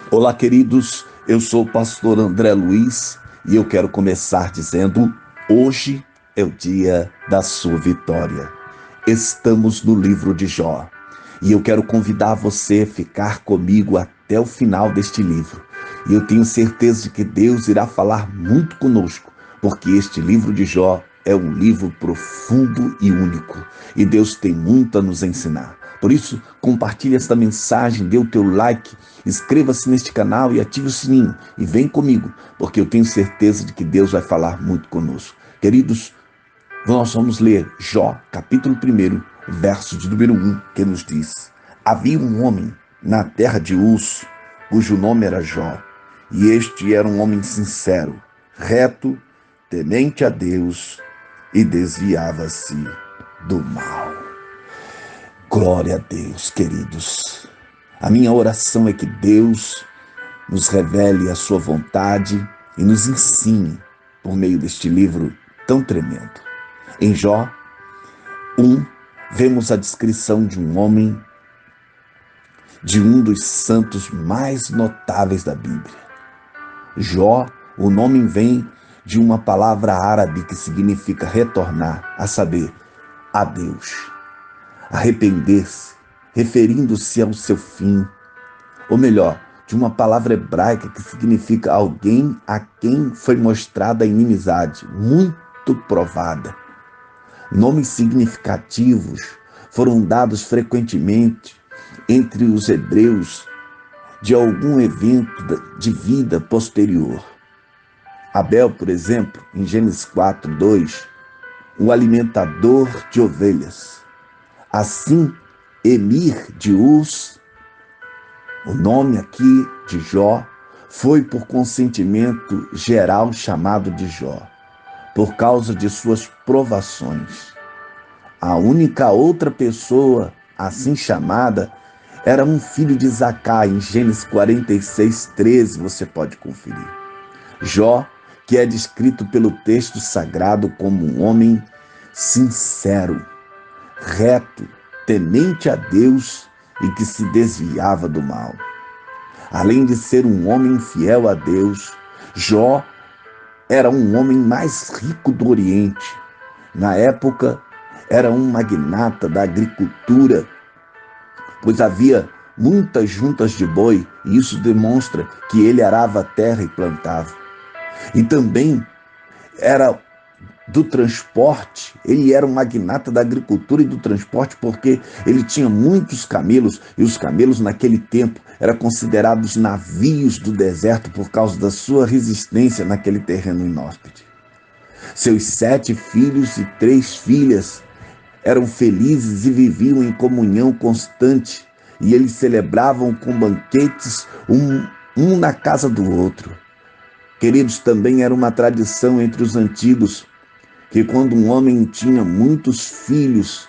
Olá, queridos. Eu sou o pastor André Luiz e eu quero começar dizendo: hoje é o dia da sua vitória. Estamos no livro de Jó e eu quero convidar você a ficar comigo até o final deste livro. E eu tenho certeza de que Deus irá falar muito conosco, porque este livro de Jó é um livro profundo e único, e Deus tem muito a nos ensinar. Por isso, compartilhe esta mensagem, dê o teu like, inscreva-se neste canal e ative o sininho. E vem comigo, porque eu tenho certeza de que Deus vai falar muito conosco. Queridos, nós vamos ler Jó, capítulo 1, verso de número 1, que nos diz: Havia um homem na terra de Uz, cujo nome era Jó, e este era um homem sincero, reto, temente a Deus, e desviava-se do mal. Glória a Deus, queridos. A minha oração é que Deus nos revele a sua vontade e nos ensine por meio deste livro tão tremendo. Em Jó 1, vemos a descrição de um homem, de um dos santos mais notáveis da Bíblia. Jó, o nome vem de uma palavra árabe que significa retornar, a saber, a Deus. Arrepender-se, referindo-se ao seu fim, ou melhor, de uma palavra hebraica que significa alguém a quem foi mostrada a inimizade, muito provada. Nomes significativos foram dados frequentemente entre os hebreus de algum evento de vida posterior. Abel, por exemplo, em Gênesis 4:2, o alimentador de ovelhas. Assim, Emir de Uz, o nome aqui de Jó, foi por consentimento geral chamado de Jó, por causa de suas provações. A única outra pessoa assim chamada era um filho de Zacá, em Gênesis 46:13, você pode conferir. Jó, que é descrito pelo texto sagrado como um homem sincero, reto, temente a Deus e que se desviava do mal. Além de ser um homem fiel a Deus, Jó era um homem mais rico do Oriente. Na época, era um magnata da agricultura, pois havia muitas juntas de boi, e isso demonstra que ele arava a terra e plantava. E também era do transporte, ele era um magnata da agricultura e do transporte porque ele tinha muitos camelos, e os camelos naquele tempo eram considerados navios do deserto por causa da sua resistência naquele terreno inóspito. Seus 7 filhos e 3 filhas eram felizes e viviam em comunhão constante, e eles celebravam com banquetes um na casa do outro. Queridos, também era uma tradição entre os antigos que quando um homem tinha muitos filhos,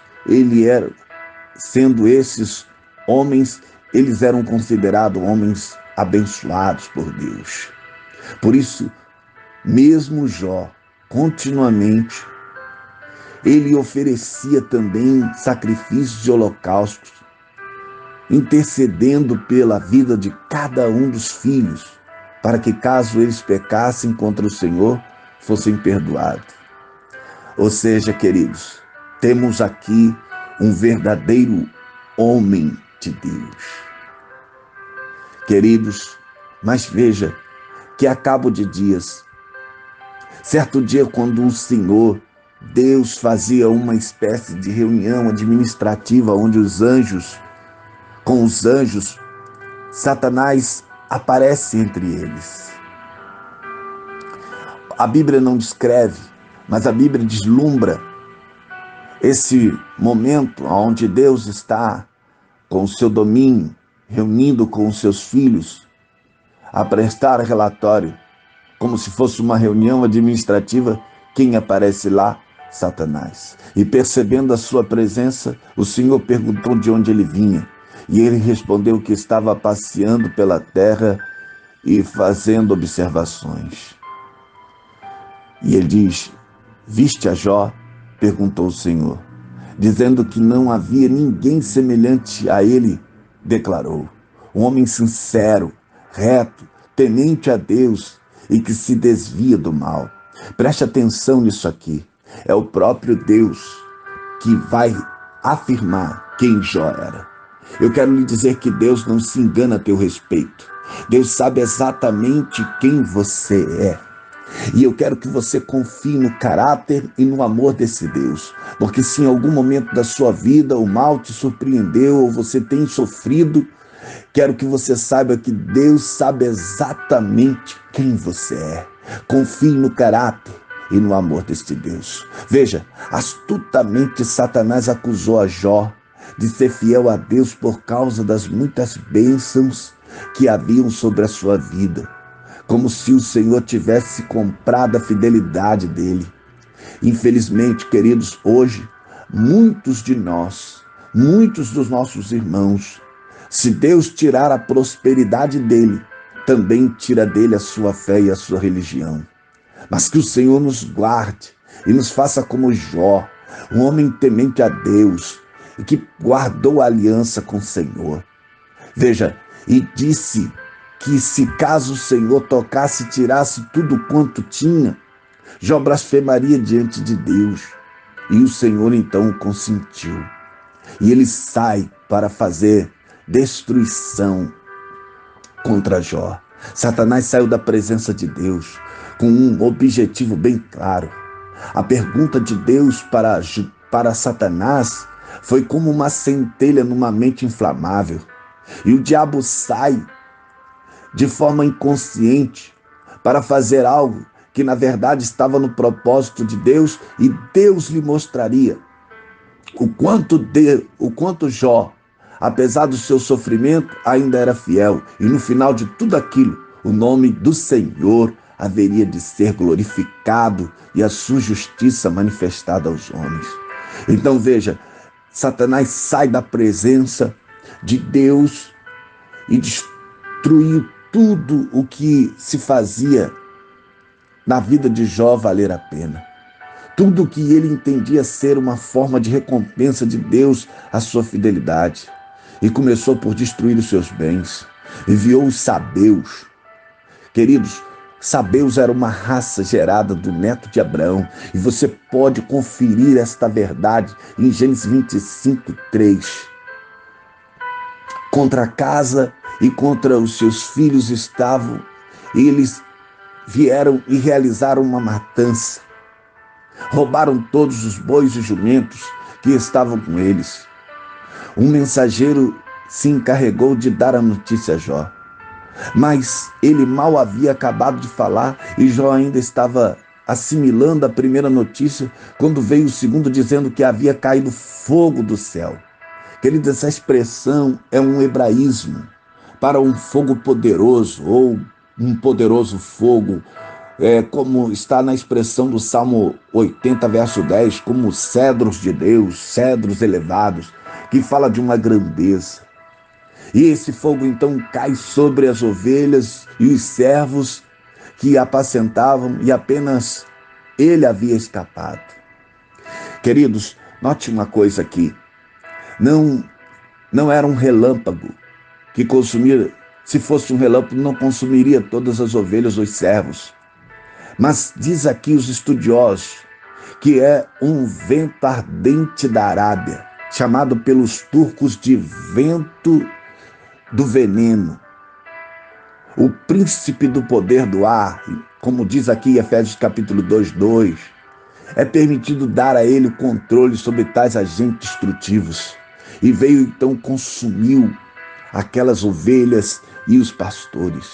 sendo esses homens, eles eram considerados homens abençoados por Deus. Por isso, mesmo Jó, continuamente, ele oferecia também sacrifícios de holocaustos, intercedendo pela vida de cada um dos filhos, para que caso eles pecassem contra o Senhor, fossem perdoados. Ou seja, queridos, temos aqui um verdadeiro homem de Deus. Queridos, mas veja que a cabo de dias, certo dia quando o Senhor, Deus fazia uma espécie de reunião administrativa onde com os anjos, Satanás aparece entre eles. A Bíblia não descreve, mas a Bíblia deslumbra esse momento onde Deus está com o seu domínio, reunindo com os seus filhos, a prestar relatório, como se fosse uma reunião administrativa. Quem aparece lá? Satanás. E percebendo a sua presença, o Senhor perguntou de onde ele vinha. E ele respondeu que estava passeando pela terra e fazendo observações. E ele diz: Viste a Jó? Perguntou o Senhor. Dizendo que não havia ninguém semelhante a ele, declarou: um homem sincero, reto, temente a Deus e que se desvia do mal. Preste atenção nisso aqui. É o próprio Deus que vai afirmar quem Jó era. Eu quero lhe dizer que Deus não se engana a teu respeito. Deus sabe exatamente quem você é. E eu quero que você confie no caráter e no amor desse Deus. Porque se em algum momento da sua vida o mal te surpreendeu ou você tem sofrido, quero que você saiba que Deus sabe exatamente quem você é. Confie no caráter e no amor deste Deus. Veja, astutamente Satanás acusou a Jó de ser fiel a Deus por causa das muitas bênçãos que haviam sobre a sua vida, como se o Senhor tivesse comprado a fidelidade dele. Infelizmente, queridos, hoje, muitos de nós, muitos dos nossos irmãos, se Deus tirar a prosperidade dele, também tira dele a sua fé e a sua religião. Mas que o Senhor nos guarde e nos faça como Jó, um homem temente a Deus e que guardou a aliança com o Senhor. Veja, e disse que se caso o Senhor tocasse e tirasse tudo quanto tinha, Jó blasfemaria diante de Deus. E o Senhor então o consentiu. E ele sai para fazer destruição contra Jó. Satanás saiu da presença de Deus com um objetivo bem claro. A pergunta de Deus para Satanás foi como uma centelha numa mente inflamável. E o diabo sai de forma inconsciente para fazer algo que na verdade estava no propósito de Deus, e Deus lhe mostraria o quanto Jó, apesar do seu sofrimento, ainda era fiel. E no final de tudo aquilo, o nome do Senhor haveria de ser glorificado e a sua justiça manifestada aos homens. Então veja, Satanás sai da presença de Deus e destruiu tudo o que se fazia na vida de Jó valer a pena. Tudo o que ele entendia ser uma forma de recompensa de Deus à sua fidelidade. E começou por destruir os seus bens. Enviou os sabeus. Queridos, sabeus era uma raça gerada do neto de Abraão. E você pode conferir esta verdade em Gênesis 25:3. Contra a casa e contra os seus filhos estavam, eles vieram e realizaram uma matança. Roubaram todos os bois e jumentos que estavam com eles. Um mensageiro se encarregou de dar a notícia a Jó. Mas ele mal havia acabado de falar e Jó ainda estava assimilando a primeira notícia quando veio o segundo dizendo que havia caído fogo do céu. Querido, essa expressão é um hebraísmo para um fogo poderoso ou um poderoso fogo, como está na expressão do Salmo 80, verso 10, como cedros de Deus, cedros elevados, que fala de uma grandeza. E esse fogo então cai sobre as ovelhas e os servos que apacentavam, e apenas ele havia escapado. Queridos, note uma coisa aqui. Não era um relâmpago que consumia. Se fosse um relâmpago, não consumiria todas as ovelhas ou os servos. Mas diz aqui os estudiosos que é um vento ardente da Arábia, chamado pelos turcos de vento do veneno. O príncipe do poder do ar, como diz aqui em Efésios capítulo 2:2, é permitido dar a ele o controle sobre tais agentes destrutivos. E veio então consumiu aquelas ovelhas e os pastores.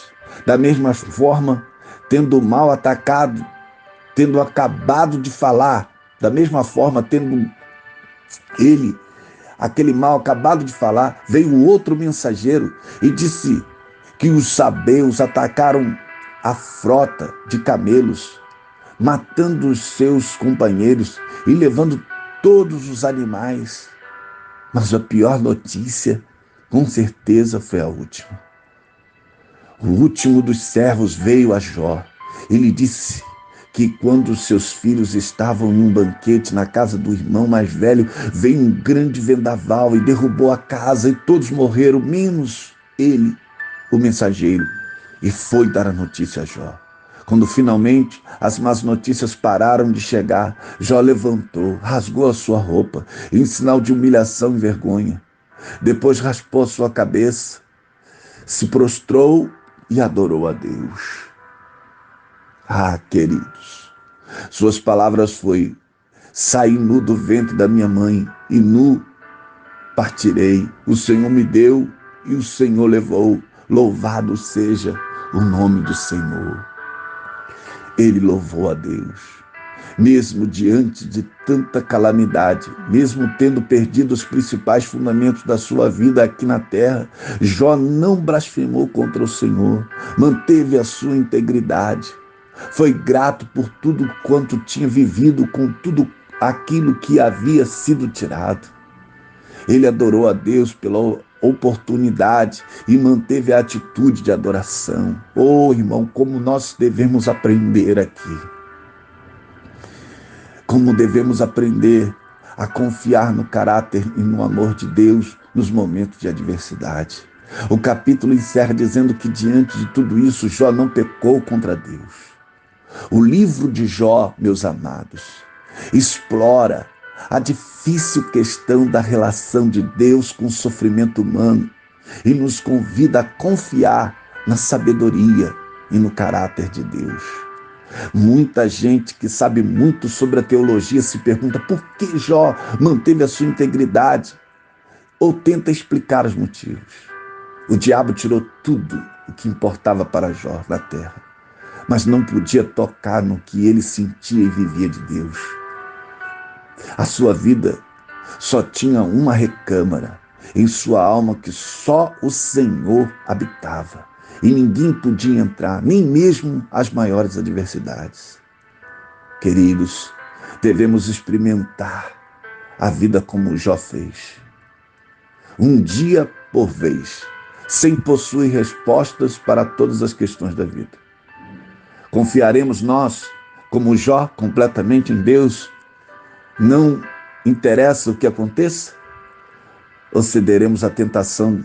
Da mesma forma, tendo o mal atacado, tendo acabado de falar, da mesma forma, tendo aquele mal acabado de falar, veio outro mensageiro e disse que os sabeus atacaram a frota de camelos, matando os seus companheiros e levando todos os animais. Mas a pior notícia, com certeza, foi a última. O último dos servos veio a Jó. Ele disse que quando seus filhos estavam em um banquete na casa do irmão mais velho, veio um grande vendaval e derrubou a casa e todos morreram, menos ele, o mensageiro. e foi dar a notícia a Jó. Quando finalmente as más notícias pararam de chegar, Jó levantou, rasgou a sua roupa, em sinal de humilhação e vergonha. Depois raspou a sua cabeça, se prostrou e adorou a Deus. Ah, queridos, suas palavras foi: saí nu do ventre da minha mãe e nu partirei. O Senhor me deu e o Senhor levou. Louvado seja o nome do Senhor. Ele louvou a Deus. Mesmo diante de tanta calamidade, mesmo tendo perdido os principais fundamentos da sua vida aqui na terra, Jó não blasfemou contra o Senhor, manteve a sua integridade. Foi grato por tudo quanto tinha vivido, com tudo aquilo que havia sido tirado. Ele adorou a Deus pela oportunidade e manteve a atitude de adoração. Oh, irmão, como nós devemos aprender aqui. Como devemos aprender a confiar no caráter e no amor de Deus nos momentos de adversidade. O capítulo encerra dizendo que diante de tudo isso, Jó não pecou contra Deus. O livro de Jó, meus amados, explora a difícil questão da relação de Deus com o sofrimento humano e nos convida a confiar na sabedoria e no caráter de Deus. Muita gente que sabe muito sobre a teologia se pergunta por que Jó manteve a sua integridade ou tenta explicar os motivos. O diabo tirou tudo o que importava para Jó na terra, mas não podia tocar no que ele sentia e vivia de Deus. A sua vida só tinha uma recâmara em sua alma que só o Senhor habitava. E ninguém podia entrar, nem mesmo as maiores adversidades. Queridos, devemos experimentar a vida como Jó fez. Um dia por vez, sem possuir respostas para todas as questões da vida. Confiaremos nós, como Jó, completamente em Deus? Não interessa o que aconteça? Ou cederemos à tentação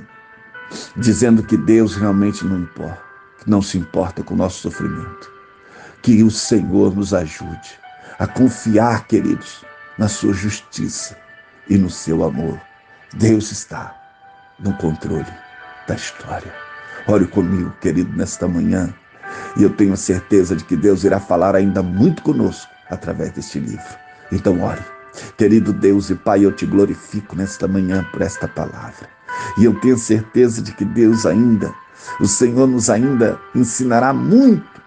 dizendo que Deus realmente não importa, que não se importa com o nosso sofrimento? Que o Senhor nos ajude a confiar, queridos, na sua justiça e no seu amor. Deus está no controle da história. Ore comigo, querido, nesta manhã, e eu tenho a certeza de que Deus irá falar ainda muito conosco através deste livro. Então ore. Querido Deus e Pai, eu te glorifico nesta manhã por esta palavra. E eu tenho certeza de que Deus o Senhor nos ainda ensinará muito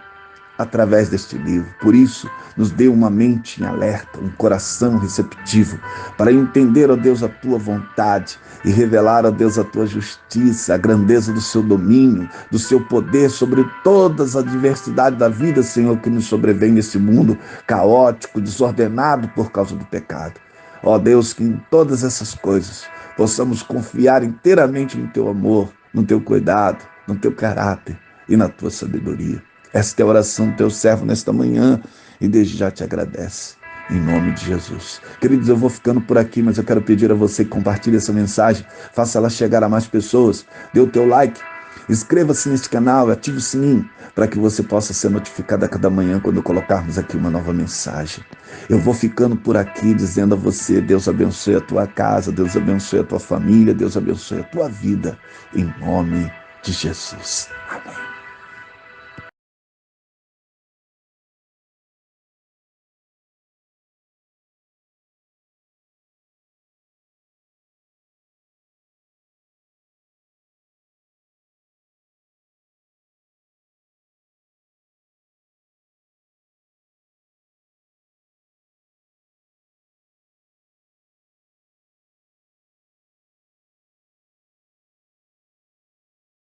através deste livro. Por isso, nos dê uma mente em alerta, um coração receptivo, para entender, ó Deus, a tua vontade e revelar, ó Deus, a tua justiça, a grandeza do seu domínio, do seu poder sobre todas as adversidades da vida, Senhor, que nos sobrevém nesse mundo caótico, desordenado por causa do pecado. Ó Deus, que em todas essas coisas possamos confiar inteiramente no teu amor, no teu cuidado, no teu caráter e na tua sabedoria. Esta é a oração do teu servo nesta manhã e desde já te agradece, em nome de Jesus. Queridos, eu vou ficando por aqui, mas eu quero pedir a você que compartilhe essa mensagem, faça ela chegar a mais pessoas, dê o teu like, inscreva-se neste canal, ative o sininho, para que você possa ser notificado a cada manhã quando colocarmos aqui uma nova mensagem. Eu vou ficando por aqui dizendo a você: Deus abençoe a tua casa, Deus abençoe a tua família, Deus abençoe a tua vida, em nome de Jesus. Amém.